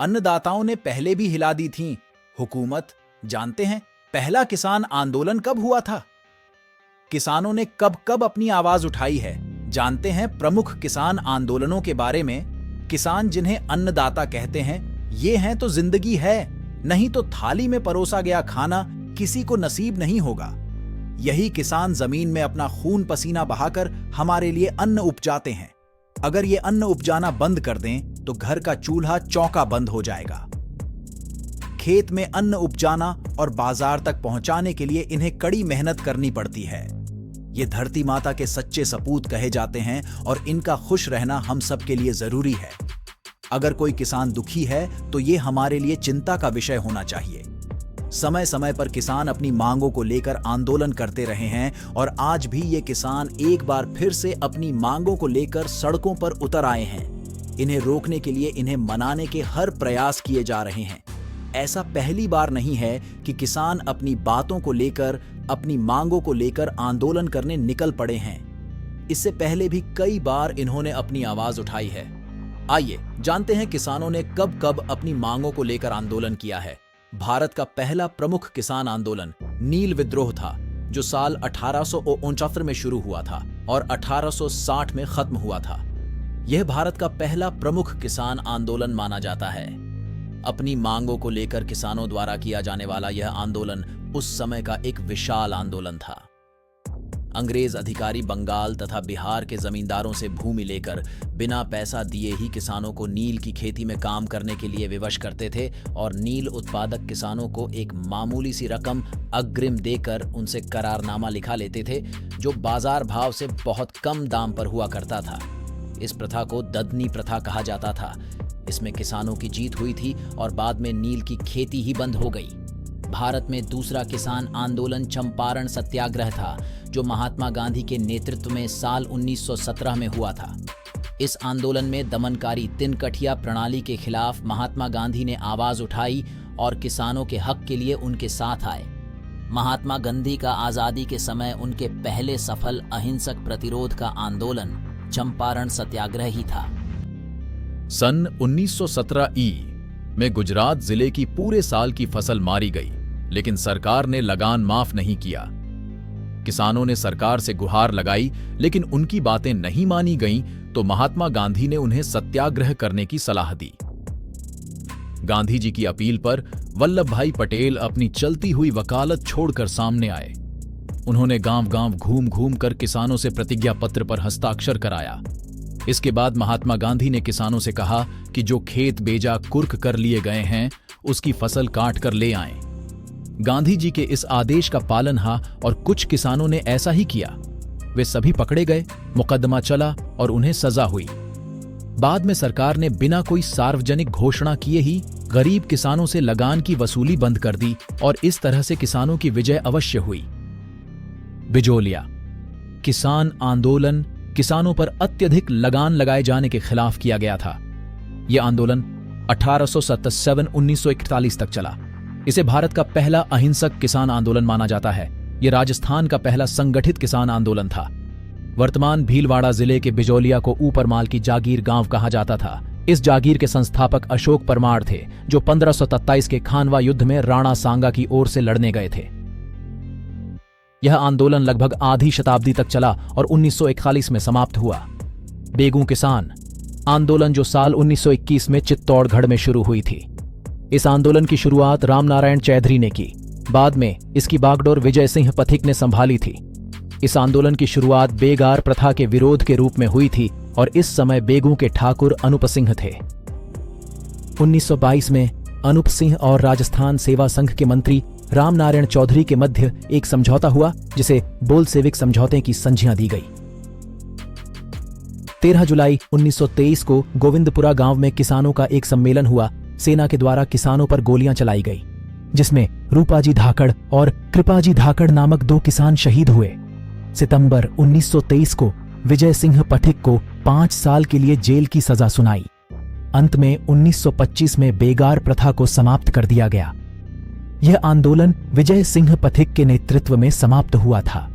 अन्नदाताओं ने पहले भी हिला दी थीं हुकूमत। जानते हैं पहला किसान आंदोलन कब हुआ था? किसानों ने कब कब अपनी आवाज उठाई है? जानते हैं प्रमुख किसान आंदोलनों के बारे में। किसान जिन्हें अन्नदाता कहते हैं, ये हैं तो जिंदगी है, नहीं तो थाली में परोसा गया खाना किसी को नसीब नहीं होगा। यही किसान जमीन में अपना खून पसीना बहाकर हमारे लिए अन्न उपजाते हैं। अगर ये अन्न उपजाना बंद कर दें तो घर का चूल्हा चौका बंद हो जाएगा। खेत में अन्न उपजाना और बाजार तक पहुंचाने के लिए इन्हें कड़ी मेहनत करनी पड़ती है। ये धरती माता के सच्चे सपूत कहे जाते हैं और इनका खुश रहना हम सब के लिए जरूरी है। अगर कोई किसान दुखी है तो ये हमारे लिए चिंता का विषय होना चाहिए। समय समय पर किसान अपनी मांगों को लेकर आंदोलन करते रहे हैं और आज भी ये किसान एक बार फिर से अपनी मांगों को लेकर सड़कों पर उतर आए हैं। इन्हें रोकने के लिए इन्हें मनाने के हर प्रयास किए जा रहे हैं। ऐसा पहली बार नहीं है कि किसान अपनी बातों को लेकर, अपनी मांगों को लेकर आंदोलन करने निकल पड़े हैं। इससे पहले भी कई बार इन्होंने अपनी आवाज उठाई है। आइए जानते हैं किसानों ने कब कब अपनी मांगों को लेकर आंदोलन किया है। भारत का पहला प्रमुख किसान आंदोलन नील विद्रोह था, जो साल 1869 में शुरू हुआ था और 1860 में खत्म हुआ था। यह भारत का पहला प्रमुख किसान आंदोलन माना जाता है। अपनी मांगों को लेकर किसानों द्वारा किया जाने वाला यह आंदोलन उस समय का एक विशाल आंदोलन था। अंग्रेज अधिकारी बंगाल तथा बिहार के जमींदारों से भूमि लेकर बिना पैसा दिए ही किसानों को नील की खेती में काम करने के लिए विवश करते थे और नील उत्पादक किसानों को एक मामूली सी रकम अग्रिम देकर उनसे करारनामा लिखा लेते थे, जो बाजार भाव से बहुत कम दाम पर हुआ करता था। इस प्रथा को ददनी प्रथा कहा जाता था। इसमें किसानों की जीत हुई थी और बाद में नील की खेती ही बंद हो गई। भारत में दूसरा किसान आंदोलन चंपारण सत्याग्रह था, जो महात्मा गांधी के नेतृत्व में साल 1917 में हुआ था। इस आंदोलन में दमनकारी तिनकठिया प्रणाली के खिलाफ महात्मा गांधी ने आवाज उठाई और किसानों के हक के लिए उनके साथ आए। महात्मा गांधी का आजादी के समय उनके पहले सफल अहिंसक प्रतिरोध का आंदोलन चंपारण सत्याग्रह ही था। सन 1917 में गुजरात जिले की पूरे साल की फसल मारी गई, लेकिन सरकार ने लगान माफ नहीं किया। किसानों ने सरकार से गुहार लगाई, लेकिन उनकी बातें नहीं मानी गईं, तो महात्मा गांधी ने उन्हें सत्याग्रह करने की सलाह दी। गांधी जी की अपील पर वल्लभ भाई पटेल अपनी चलती हुई वकालत छोड़कर सामने आए। उन्होंने गांव-गांव घूम-घूम कर किसानों से प्रतिज्ञा पत्र पर हस्ताक्षर कराया। इसके बाद महात्मा गांधी ने किसानों से कहा कि जो खेत बेजा कुर्क कर लिए गए हैं, उसकी फसल काट कर ले आएं। गांधी जी के इस आदेश का पालन हुआ और कुछ किसानों ने ऐसा ही किया। वे सभी पकड़े गए, मुकदमा चला और उन्हें सजा हुई। बाद में सरकार ने बिना कोई सार्वजनिक घोषणा किए ही गरीब किसानों से लगान की वसूली बंद कर दी और इस तरह से किसानों की विजय अवश्य हुई। बिजोलिया किसान आंदोलन किसानों पर अत्यधिक लगान लगाए जाने के खिलाफ किया गया था। यह आंदोलन 1877-1941 तक चला। इसे भारत का पहला अहिंसक किसान आंदोलन माना जाता है। यह राजस्थान का पहला संगठित किसान आंदोलन था। वर्तमान भीलवाड़ा जिले के बिजोलिया को ऊपरमाल की जागीर गांव कहा जाता था। इस जागीर के संस्थापक अशोक परमार थे, जो 1527 के खानवा युद्ध में राणा सांगा की ओर से लड़ने गए थे। यह आंदोलन लगभग आधी शताब्दी तक चला और 1941 में समाप्त हुआ। बेगू किसान आंदोलन, जो साल 1921 में चित्तौड़गढ़ में शुरू हुई थी। इस आंदोलन की शुरुआत रामनारायण चौधरी ने की। बाद में इसकी बागडोर विजय सिंह पथिक ने संभाली थी। इस आंदोलन की शुरुआत बेगार प्रथा के विरोध के रूप में हुई थी और इस समय बेगू के ठाकुर अनूप सिंह थे। 1922 में अनूप सिंह और राजस्थान सेवा संघ के मंत्री रामनारायण चौधरी के मध्य एक समझौता हुआ, जिसे बोलसेविक समझौते की संज्ञा दी गई। 13 जुलाई 1923 को गोविंदपुरा गांव में किसानों का एक सम्मेलन हुआ। सेना के द्वारा किसानों पर गोलियां चलाई गई, जिसमें रूपाजी धाकड़ और कृपाजी धाकड़ नामक 2 किसान शहीद हुए। सितंबर 1923 को विजय सिंह पथिक को 5 साल के लिए जेल की सजा सुनाई। अंत में 1925 में बेगार प्रथा को समाप्त कर दिया गया। यह आंदोलन विजय सिंह पथिक के नेतृत्व में समाप्त हुआ था।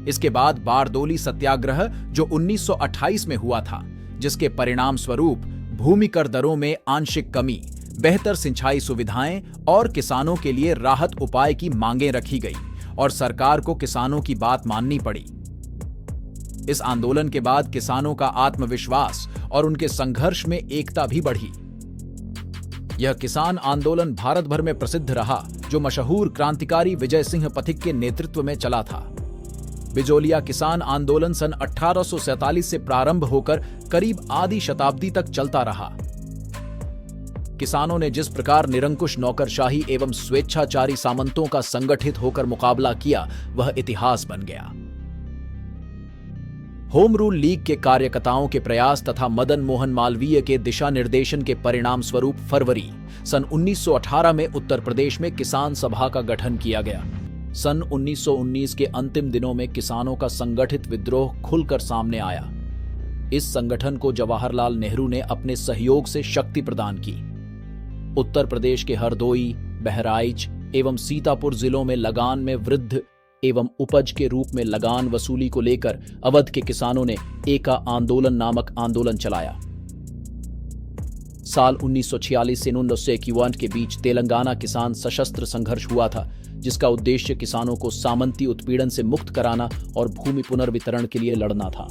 इसके बाद बारदोली सत्याग्रह, जो 1928 में हुआ था, जिसके परिणाम स्वरूप भूमि कर दरों में आंशिक कमी, बेहतर सिंचाई सुविधाएं और किसानों के लिए राहत उपाय की मांगें रखी गई और सरकार को किसानों की बात माननी पड़ी। इस आंदोलन के बाद किसानों का आत्मविश्वास और उनके संघर्ष में एकता भी बढ़ी। यह किसान आंदोलन भारत भर में प्रसिद्ध रहा, जो मशहूर क्रांतिकारी विजय सिंह पथिक के नेतृत्व में चला था। बिजोलिया किसान आंदोलन सन 1847 से प्रारंभ होकर करीब आधी शताब्दी तक चलता रहा। किसानों ने जिस प्रकार निरंकुश नौकरशाही एवं स्वेच्छाचारी सामंतों का संगठित होकर मुकाबला किया, वह इतिहास बन गया। होम रूल लीग के कार्यकर्ताओं के प्रयास तथा मदन मोहन मालवीय के दिशा निर्देशन के परिणाम स्वरूप फरवरी सन 1918 में उत्तर प्रदेश में किसान सभा का गठन किया गया। सन 1919 के अंतिम दिनों में किसानों का संगठित विद्रोह खुलकर सामने आया। इस संगठन को जवाहरलाल नेहरू ने अपने सहयोग से शक्ति प्रदान की। उत्तर प्रदेश के हरदोई, बहराइच एवं सीतापुर जिलों में लगान में वृद्धि एवं उपज के रूप में लगान वसूली को लेकर अवध के किसानों ने एका आंदोलन नामक आंदोलन चलाया। साल 1946 से 1951 के बीच तेलंगाना किसान सशस्त्र संघर्ष हुआ था, जिसका उद्देश्य किसानों को सामंती उत्पीड़न से मुक्त कराना और भूमि पुनर्वितरण के लिए लड़ना था।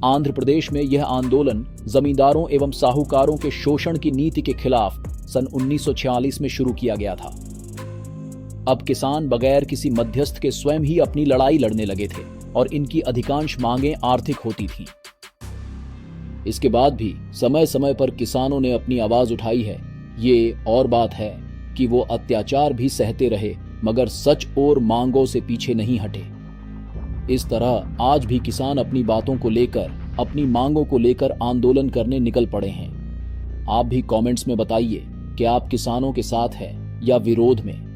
आंध्र प्रदेश में यह आंदोलन जमींदारों एवं साहूकारों के शोषण की नीति के खिलाफ सन 1946 में शुरू किया गया था। अब किसान बगैर किसी मध्यस्थ के स्वयं ही अपनी लड़ाई लड़ने लगे थे और इनकी अधिकांश मांगें आर्थिक होती थीं। इसके बाद भी समय समय पर किसानों ने अपनी आवाज उठाई है। ये और बात है कि वो अत्याचार भी सहते रहे, मगर सच और मांगों से पीछे नहीं हटे। इस तरह आज भी किसान अपनी बातों को लेकर, अपनी मांगों को लेकर आंदोलन करने निकल पड़े हैं। आप भी कमेंट्स में बताइए कि आप किसानों के साथ हैं या विरोध में।